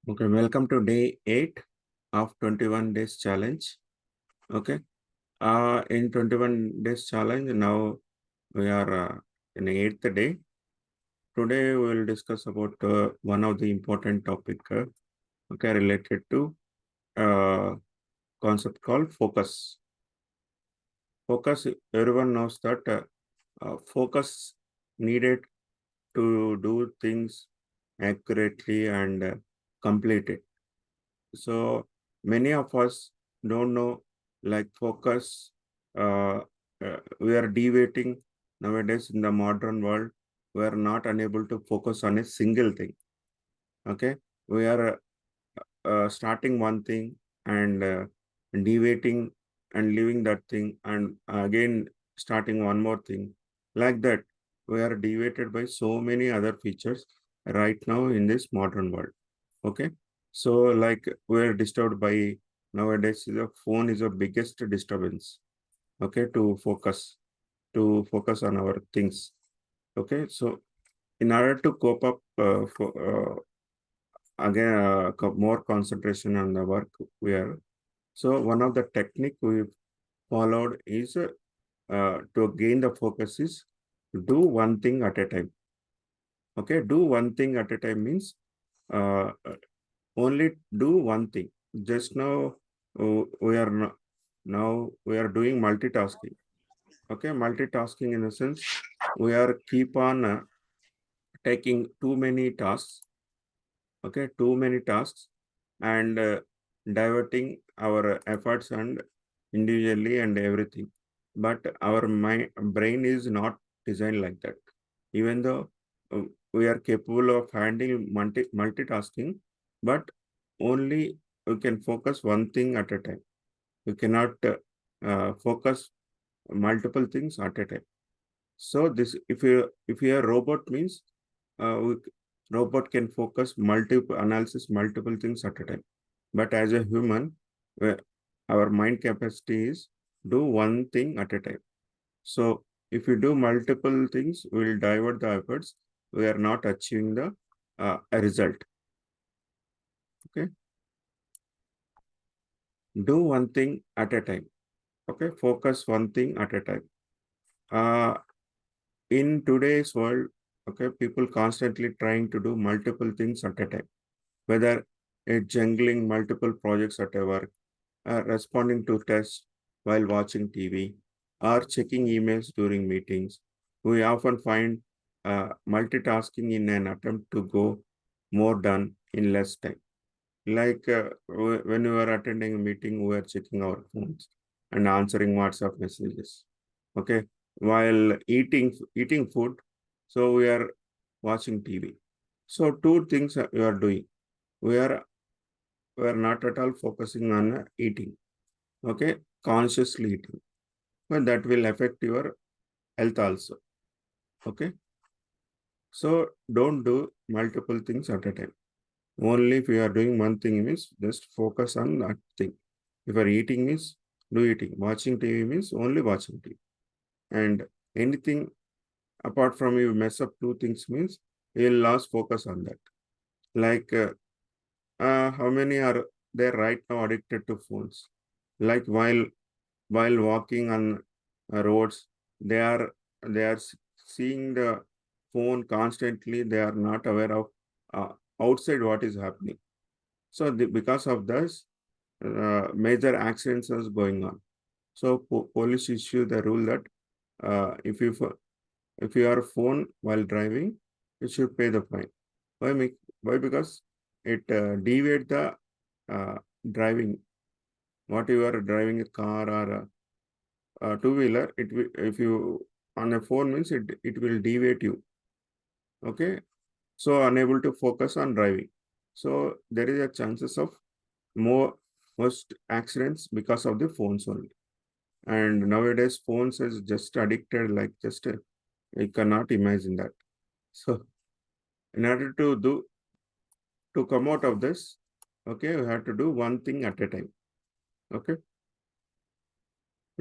Okay, welcome to day 8 of 21 days challenge. Okay, in 21 days challenge, now we are in the 8th day. Today we will discuss about one of the important topic, okay, related to uh, concept called focus. Focus, everyone knows that focus needed to do things accurately and complete it. So many of us don't know, like focus. We are deviating nowadays in the modern world. We are not unable to focus on a single thing. Okay, we are starting one thing and deviating and leaving that thing, and again starting one more thing. Like that, we are deviated by so many other features right now in this modern world. Okay, so like we're disturbed by nowadays the phone is the biggest disturbance. Okay, to focus on our things. Okay, so in order to cope up again more concentration on the work we are. So one of the technique we followed is to gain the focus is do one thing at a time. Okay, do one thing at a time means uh, only do one thing. Just now we are now we are doing multitasking. Okay, multitasking in a sense we are keep on taking too many tasks. Okay, too many tasks and diverting our efforts and individually and everything. But our mind brain is not designed like that. Even though uh, we are capable of handling multitasking, but only we can focus one thing at a time. We cannot focus multiple things at a time. So this, if you are robot means we, robot can focus multiple analysis multiple things at a time. But as a human, we- our mind capacity is do one thing at a time. So if we do multiple things, we will divert the efforts. We are not achieving the a result. Okay, do one thing at a time. Okay, focus one thing at a time. Uh, in today's world, okay, people constantly trying to do multiple things at a time, whether it's juggling multiple projects at a work, responding to tests while watching TV, or checking emails during meetings. We often find multitasking in an attempt to go more done in less time. Like when we are attending a meeting, we are checking our phones and answering WhatsApp messages. Okay, while eating food, so we are watching TV. So two things we are doing. We are we are not at all focusing on eating. Okay, consciously eating, but that will affect your health also. Okay, so don't do multiple things at a time. Only if you are doing one thing means just focus on that thing. If you are eating means do eating. Watching TV means only watching TV. And anything apart from you mess up two things means you will lose focus on that. Like how many are there right now addicted to phones? Like while walking on roads, they are seeing the phone constantly. They are not aware of uh, outside what is happening. So because of this, major accidents is going on. So police issue the rule that if you are phone while driving, you should pay the fine. Why? Why? Because it deviate the uh, driving. What you are driving a car or a two-wheeler, if you on a phone means it will deviate you. Okay, so unable to focus on driving. So there is a chances of more most accidents because of the phones only. And nowadays phones is just addicted like just you cannot imagine that. So in order to come out of this, okay, we have to do one thing at a time. Okay,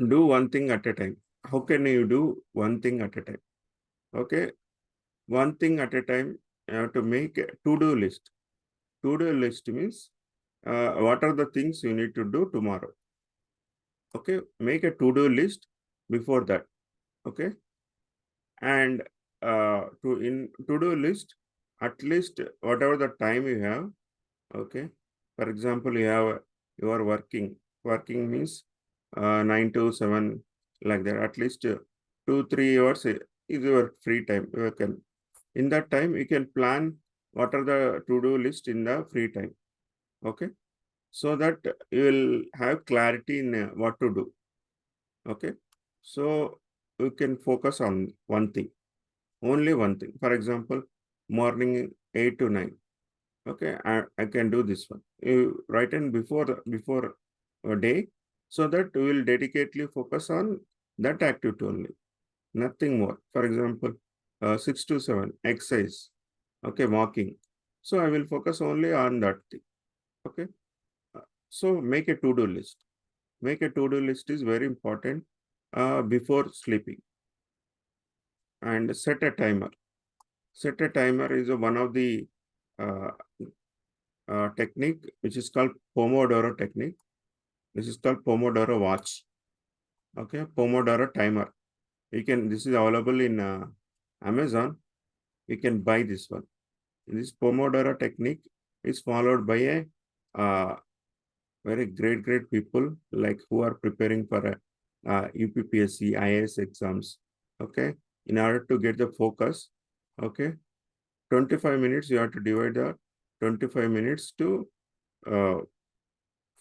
do one thing at a time. How can you do one thing at a time? Okay, one thing at a time. You have to make a to-do list. To-do list means what are the things you need to do tomorrow. Okay, make a to-do list before that. Okay, and in to-do list, at least whatever the time you have. Okay, for example, you are working. Working means 9 to 7, like that. At least 2 3 hours is your free time. You can in that time you can plan what are the to-do list in the free time. Okay, so that you will have clarity in what to do. Okay, so you can focus on one thing, only one thing. For example, morning 8 to 9. Okay, I can do this one. You write in before a day, so that you will dedicatedly focus on that activity only, nothing more. For example, 6 to 7 exercise. Okay, walking. So I will focus only on that thing. Okay, so make a to-do list. Make a to-do list is very important before sleeping, and set a timer. Set a timer is one of the uh, technique which is called Pomodoro technique. This is called Pomodoro watch. Okay, Pomodoro timer. This is available in Amazon. You can buy this one. This Pomodoro technique is followed by a very great people like who are preparing for a UPPSC, IAS exams. Okay, in order to get the focus, okay, 25 minutes you have to divide the 25 minutes to uh,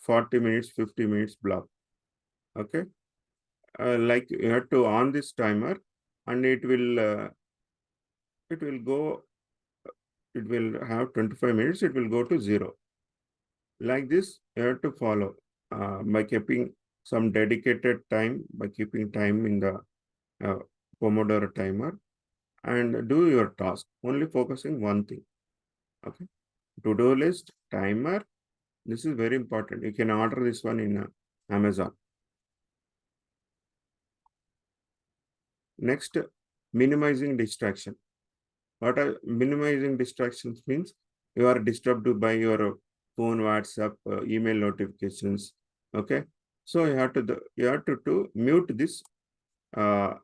40 minutes, 50 minutes block. Okay, like you have to on this timer, and it will go. It will have 25 minutes. It will go to 0. Like this, you have to follow by keeping some dedicated time, by keeping time in the uh, Pomodoro timer, and do your task, only focusing one thing. Okay. To-do list, timer. This is very important. You can order this one in Amazon. Next, minimizing distraction. What are minimizing distractions means? You are disturbed by your phone, WhatsApp, email notifications. Okay, so you have to mute this uh,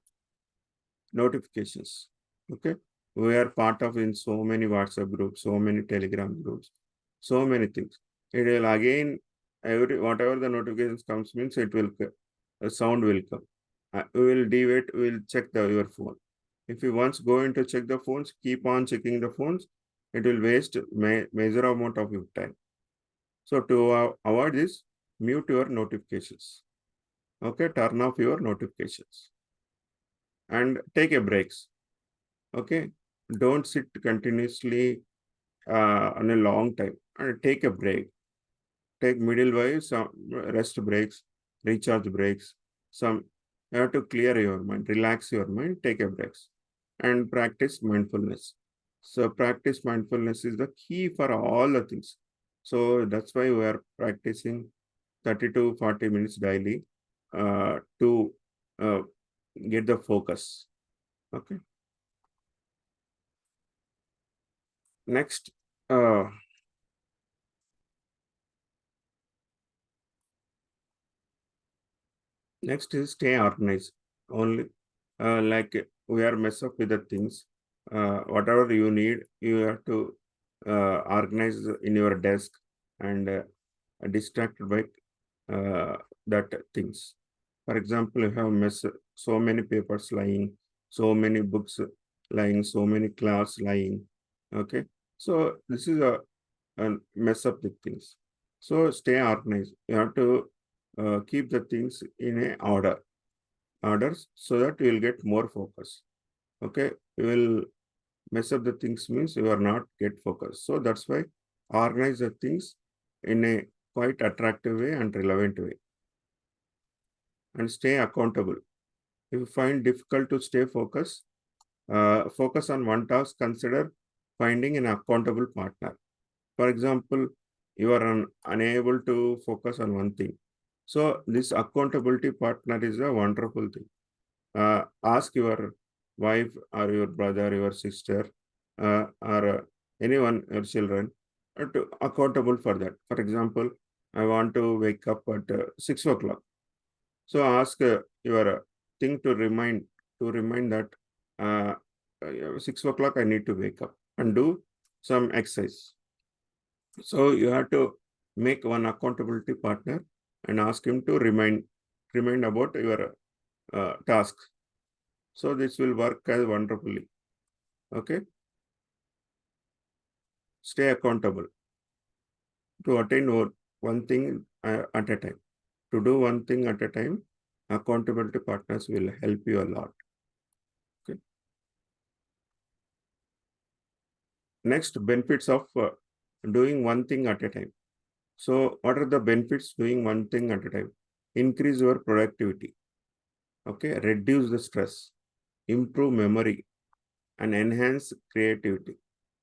notifications. Okay, we are part of in so many WhatsApp groups, so many Telegram groups, so many things. It will again every whatever the notifications comes means it will a sound will come. We will deviate. We will check your phone. If you once go into check the phones, keep on checking the phones. It will waste major amount of your time. So to avoid this, mute your notifications. Okay, turn off your notifications and take a breaks. Okay, don't sit continuously on a long time, and take a break. Take middle way, some rest breaks, recharge breaks. Some you have to clear your mind, relax your mind, take a breaks, and practice mindfulness. So practice mindfulness is the key for all the things. So that's why we are practicing 30 to 40 minutes daily to uh, get the focus. Okay. Next, uh, next is stay organized. Only like we are mess up with the things. Whatever you need, you have to organize in your desk and distracted by that things. For example, you have so many papers lying, so many books lying, so many clothes lying. Okay, so this is a mess up the things. So stay organized. You have to keep the things in a orders so that you will get more focus. Okay, you will mess up the things means you are not get focused. So that's why organize the things in a quite attractive way and relevant way, and stay accountable. If you find difficult to stay focused, focus on one task. Consider finding an accountable partner. For example, you are unable to focus on one thing. So this accountability partner is a wonderful thing. Ask your wife or your brother, your sister, or anyone, your children. to accountable for that. For example, I want to wake up at 6 o'clock. So ask your thing to remind that 6 o'clock I need to wake up and do some exercise. So you have to make one accountability partner and ask him to remind about your task. So this will work as wonderfully. Okay. Stay accountable to attain one thing at a time. To do one thing at a time, accountability partners will help you a lot. Okay. Next, benefits of doing one thing at a time. So, what are the benefits doing one thing at a time? Increase your productivity. Okay, reduce the stress, improve memory, and enhance creativity.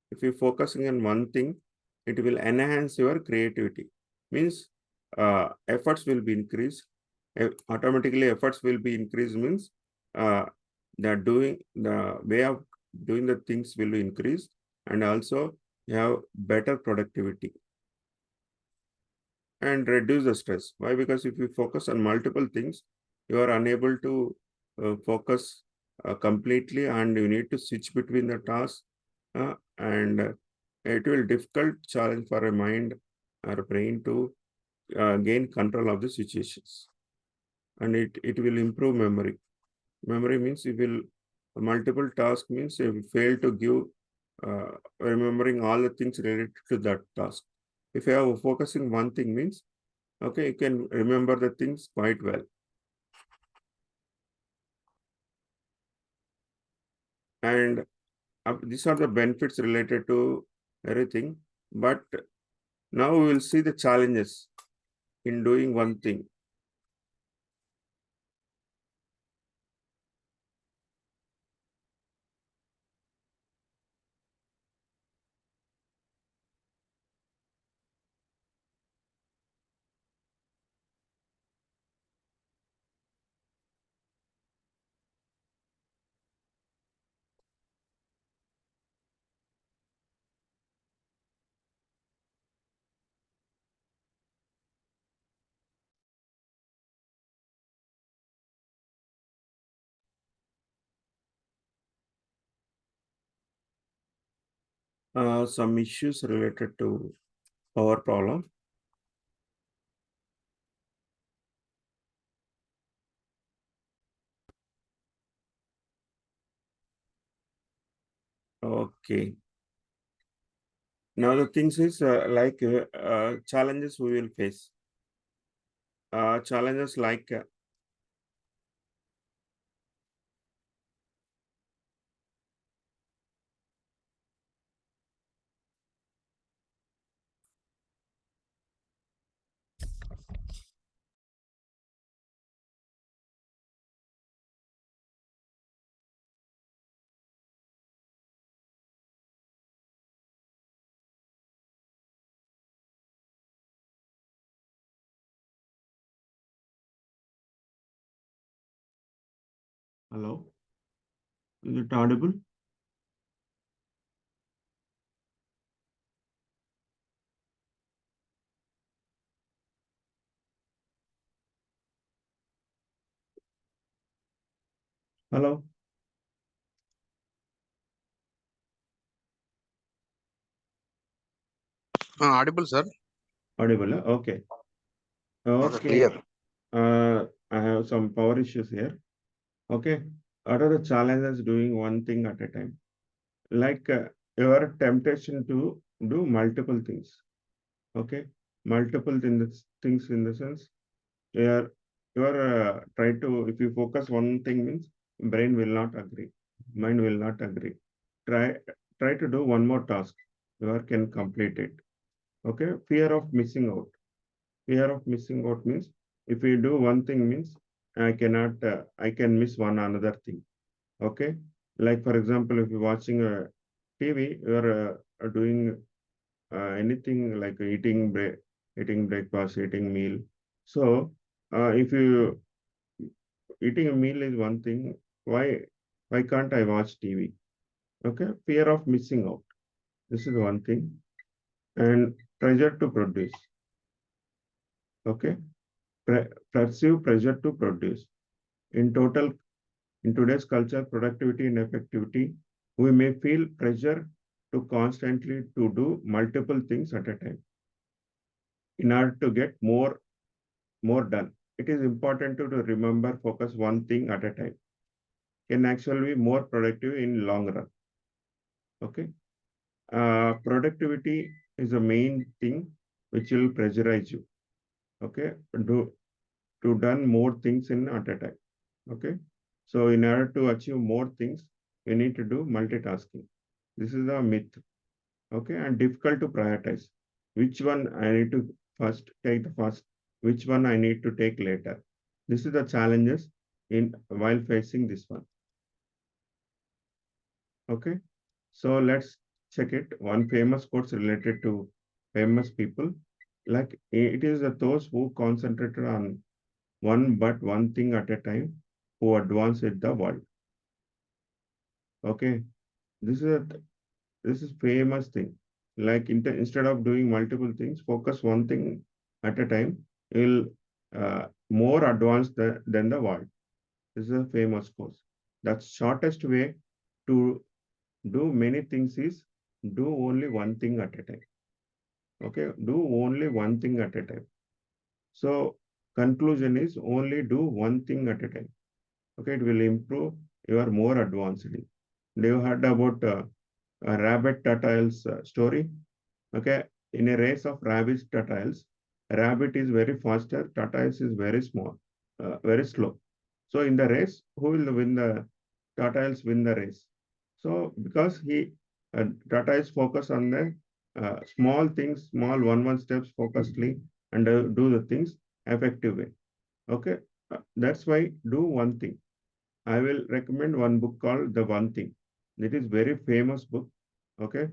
If you're focusing on one thing, it will enhance your creativity. Means efforts will be increased. Automatically, efforts will be increased means uh, the way of doing the things will be increased, and also you have better productivity and reduce the stress. Why? Because if you focus on multiple things, you are unable to focus completely, and you need to switch between the tasks, and it will difficult challenge for a mind or a brain to gain control of the situations, and it will improve memory. Memory means you will multiple task means you fail to give remembering all the things related to that task. If you are focusing one thing means, okay, you can remember the things quite well. And these are the benefits related to everything. But now we will see the challenges in doing one thing. Some issues related to power problem. Okay. Now the things is challenges we will face. Challenges like hello, is it audible? Hello, Audible, sir. audible. Okay. Okay, Okay. clear. I have some power issues here. Okay. What are the challenges doing one thing at a time? Like your temptation to do multiple things. Okay. Multiple things in the sense you are try to, if you focus one thing means brain will not agree. Mind will not agree. Try try to do one more task. You are can complete it. Okay. Fear of missing out. Fear of missing out means if you do one thing means I can miss one another thing. Okay. Like for example, if you're watching a TV, you're doing anything like eating breakfast, eating meal. So if you eating a meal is one thing, why can't I watch TV? Okay. Fear of missing out. This is one thing. and pressure to produce. Okay, perceive pressure to produce. In total, in today's culture, productivity and effectivity, we may feel pressure to constantly to do multiple things at a time in order to get more done. It is important to remember focus one thing at a time can actually be more productive in long run. Okay, productivity is the main thing which will pressurize you. Okay, do to done more things in at a time. Okay, so in order to achieve more things, you need to do multitasking. This is a myth. Okay, and difficult to prioritize. Which one I need to first take the first, which one I need to take later. This is the challenges in while facing this one. Okay, so let's check it. One famous quotes related to famous people. Like it is those who concentrated on one thing at a time who advance in the world. Okay, this is this is famous thing. Like instead of doing multiple things, focus one thing at a time. You'll more advanced than the world. This is a famous course. The shortest way to do many things is do only one thing at a time. Okay, do only one thing at a time. So conclusion is only do one thing at a time. Okay, it will improve your more advancedly. Do you heard about a rabbit turtles story? Okay, in a race of rabbits turtles, rabbit is very faster, tortoise is very small, very slow. So in the race, who will win the tortoise win the race? So because he tortoise focus on the small things, small one steps focusedly, and do the things effective way. Okay, that's why do one thing. I will recommend one book called The One Thing. It is very famous book. Okay,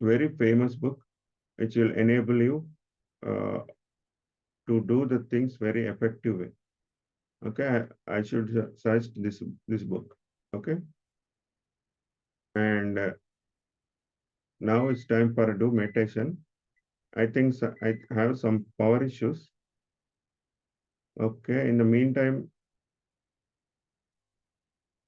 very famous book which will enable you uh, to do the things very effective way. Okay, I should suggest this book. Okay, and now it's time for a do meditation. I think I have some power issues. Okay, in the meantime,